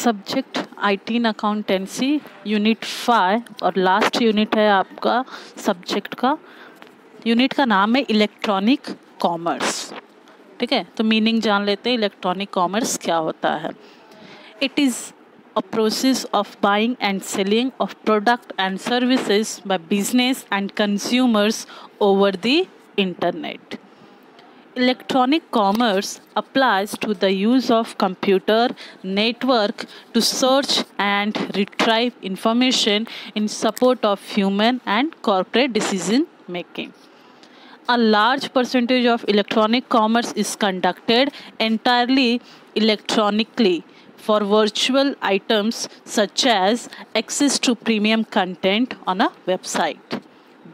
Subject IT in accountancy unit 5 और last unit है आपका सब्जेक्ट का। यूनिट का नाम है इलेक्ट्रॉनिक कॉमर्स। ठीक है, तो मीनिंग जान लेते हैं इलेक्ट्रॉनिक कॉमर्स क्या होता है। It is a process of buying and selling of product and services by business and consumers over the internet. Electronic commerce applies to the use of computer network to search and retrieve information in support of human and corporate decision making. A large percentage of electronic commerce is conducted entirely electronically for virtual items such as access to premium content on a website.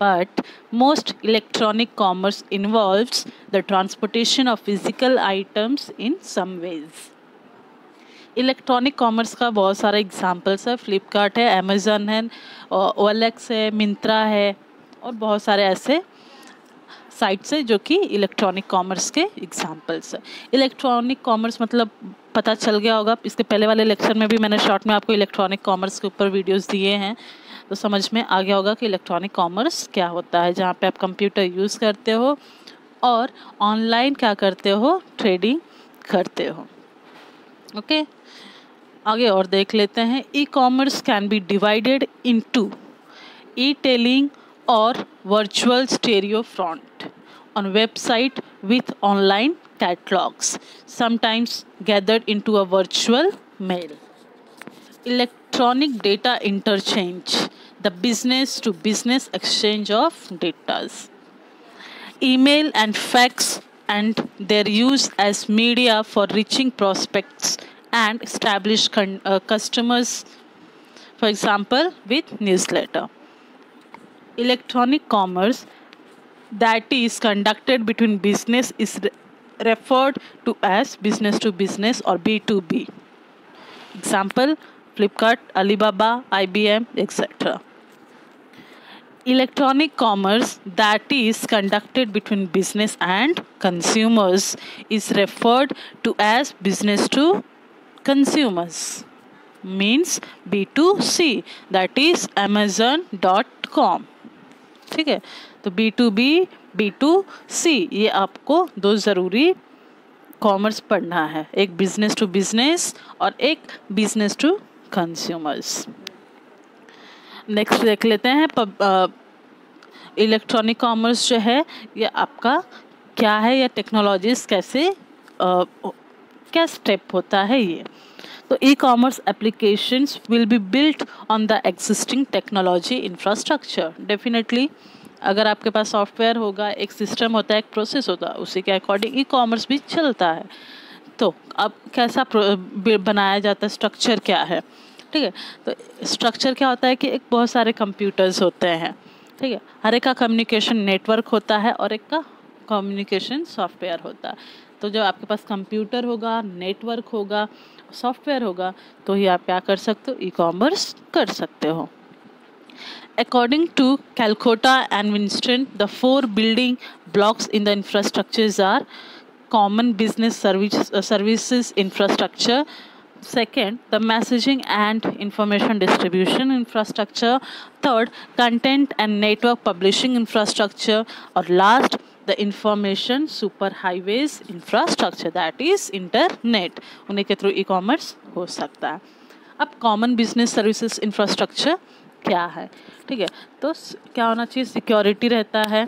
But most electronic commerce involves the transportation of physical items in some ways. Electronic commerce का बहुत सारे examples है। फ्लिपकार्ट है, Amazon है, OLX है, मिंत्रा है और बहुत सारे ऐसे साइट्स है जो कि इलेक्ट्रॉनिक कॉमर्स के एग्जांपल्स है। इलेक्ट्रॉनिक कॉमर्स मतलब पता चल गया होगा, इसके पहले वाले लेक्चर में भी मैंने शॉर्ट में आपको इलेक्ट्रॉनिक कॉमर्स के ऊपर वीडियोस दिए हैं, तो समझ में आ गया होगा कि इलेक्ट्रॉनिक कॉमर्स क्या होता है, जहाँ पे आप कंप्यूटर यूज़ करते हो और ऑनलाइन क्या करते हो, ट्रेडिंग करते हो। ओके, आगे और देख लेते हैं। E commerce can be divided into E telling or virtual stereo front on website with online catalogs, sometimes gathered into a virtual mail. Electronic data interchange, the business to business exchange of data. Email and fax and their use as media for reaching prospects and established customers, for example with newsletter. Electronic commerce that is conducted between business is referred to as business to business or B2B. Example, Flipkart, Alibaba, IBM, etc. Electronic commerce that is conducted between business and consumers is referred to as business to consumers, means B2C, that is Amazon.com. ठीक है, तो B2B, B2C ये आपको दो ज़रूरी commerce पढ़ना है, एक बिजनेस टू बिजनेस और एक बिजनेस टू कंज्यूमर्स। नेक्स्ट देख लेते हैं इलेक्ट्रॉनिक कॉमर्स जो है ये आपका क्या है, या टेक्नोलॉजीज कैसे क्या स्टेप होता है ये। तो e commerce applications will be built on the existing technology infrastructure. Definitely अगर आपके पास सॉफ्टवेयर होगा, एक सिस्टम होता है, एक प्रोसेस होता है, उसी के अकॉर्डिंग ई कॉमर्स भी चलता है। तो अब कैसा बनाया जाता है, स्ट्रक्चर क्या है, ठीक है। तो स्ट्रक्चर क्या होता है कि एक बहुत सारे कंप्यूटर्स होते हैं, ठीक है, हर एक का कम्युनिकेशन नेटवर्क होता है और एक का कम्युनिकेशन सॉफ्टवेयर होता है। तो जब आपके पास कंप्यूटर होगा, नेटवर्क होगा, सॉफ्टवेयर होगा, तो ही आप क्या कर सकते हो, ई कॉमर्स कर सकते हो। According to Calcutta and Winston, the 4 building blocks in the infrastructures are common business services infrastructure. Second, the messaging and information distribution infrastructure. Third, content and network publishing infrastructure. Or last, the information superhighways infrastructure, that is internet. उन्हीं के through e commerce हो सकता है। अब common business services infrastructure क्या है, ठीक है। तो क्या होना चाहिए, सिक्योरिटी रहता है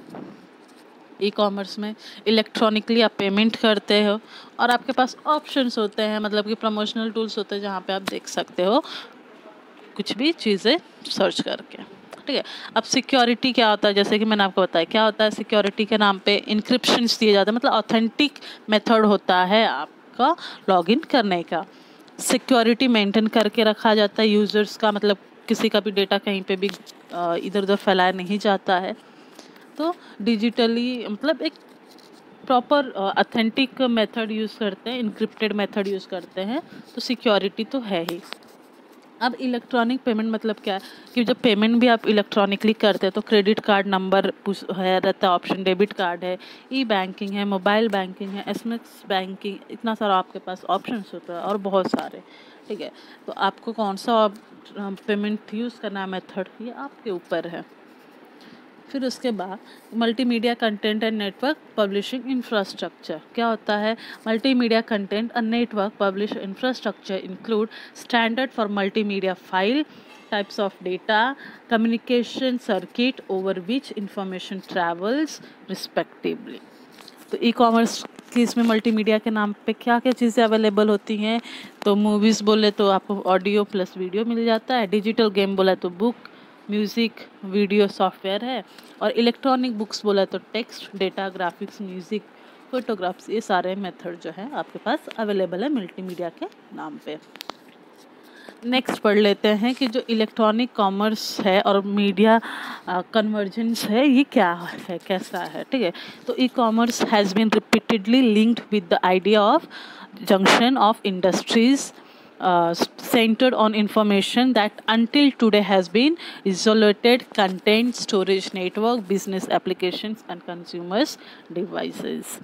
ई कॉमर्स में, इलेक्ट्रॉनिकली आप पेमेंट करते हो और आपके पास ऑप्शंस होते हैं, मतलब कि प्रमोशनल टूल्स होते हैं जहाँ पे आप देख सकते हो कुछ भी चीज़ें सर्च करके, ठीक है। अब सिक्योरिटी क्या होता है, जैसे कि मैंने आपको बताया क्या होता है, सिक्योरिटी के नाम पे इंक्रिप्शंस दिए जाते हैं, मतलब ऑथेंटिक मेथड होता है आपका लॉगिन करने का। सिक्योरिटी मेंटेन करके रखा जाता है यूज़र्स का, मतलब किसी का भी डेटा कहीं पे भी इधर उधर फैलाया नहीं जाता है। तो डिजिटली मतलब एक प्रॉपर ऑथेंटिक मेथड यूज़ करते हैं, इनक्रिप्टेड मेथड यूज़ करते हैं, तो सिक्योरिटी तो है ही। अब इलेक्ट्रॉनिक पेमेंट मतलब क्या है कि जब पेमेंट भी आप इलेक्ट्रॉनिकली करते हैं तो क्रेडिट कार्ड नंबर है रहता है ऑप्शन, डेबिट कार्ड है, ई बैंकिंग है, मोबाइल बैंकिंग है, SMS बैंकिंग, इतना सारा आपके पास ऑप्शंस होता है और बहुत सारे, ठीक है। तो आपको कौन सा पेमेंट यूज़ करना है मेथड, ये आपके ऊपर है। फिर उसके बाद multimedia content and network publishing infrastructure क्या होता है। Multimedia content and network publish infrastructure include standard for multimedia file types of data, communication circuit over which information travels respectively। तो ई कॉमर्स की इसमें मल्टीमीडिया के नाम पे क्या क्या चीज़ें अवेलेबल होती हैं। तो मूवीज़ बोले तो आपको ऑडियो प्लस वीडियो मिल जाता है, डिजिटल गेम बोला तो बुक, म्यूज़िक, वीडियो सॉफ्टवेयर है, और इलेक्ट्रॉनिक बुक्स बोला तो text, data, graphics, music, photographs, ये सारे मेथड जो है आपके पास अवेलेबल है मल्टीमीडिया के नाम पे। नेक्स्ट पढ़ लेते हैं कि जो इलेक्ट्रॉनिक कॉमर्स है और मीडिया कन्वर्जेंस है ये क्या है, कैसा है। ठीक है, तो e commerce has been repeatedly linked with the idea of junction of industries centered on information that until today has been isolated content storage network, business applications and consumers devices।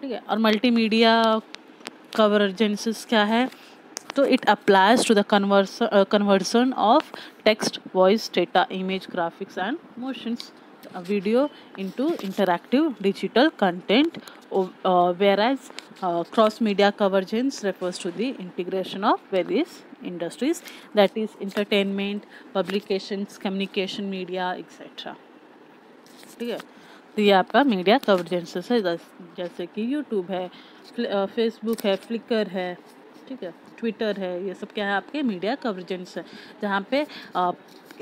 ठीक है, और मल्टीमीडिया कन्वर्जेंसेस क्या है, तो it applies to the conversion of text, voice, data, image, graphics and motions, video into interactive digital content, whereas cross media convergence refers to the integration of various industries, that is entertainment, publications, communication media etc। ठीक है, तो ये आपका media convergences है, जैसे कि YouTube है, Facebook है, फ्लिकर है, ठीक है, ट्विटर है, ये सब क्या है आपके मीडिया कवरेजेंस है, जहाँ पे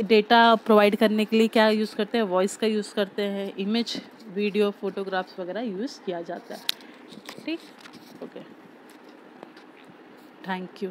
डेटा प्रोवाइड करने के लिए क्या यूज़ करते हैं, वॉइस का यूज़ करते हैं, इमेज, वीडियो, फोटोग्राफ्स वगैरह यूज़ किया जाता है। ठीक, ओके, थैंक यू।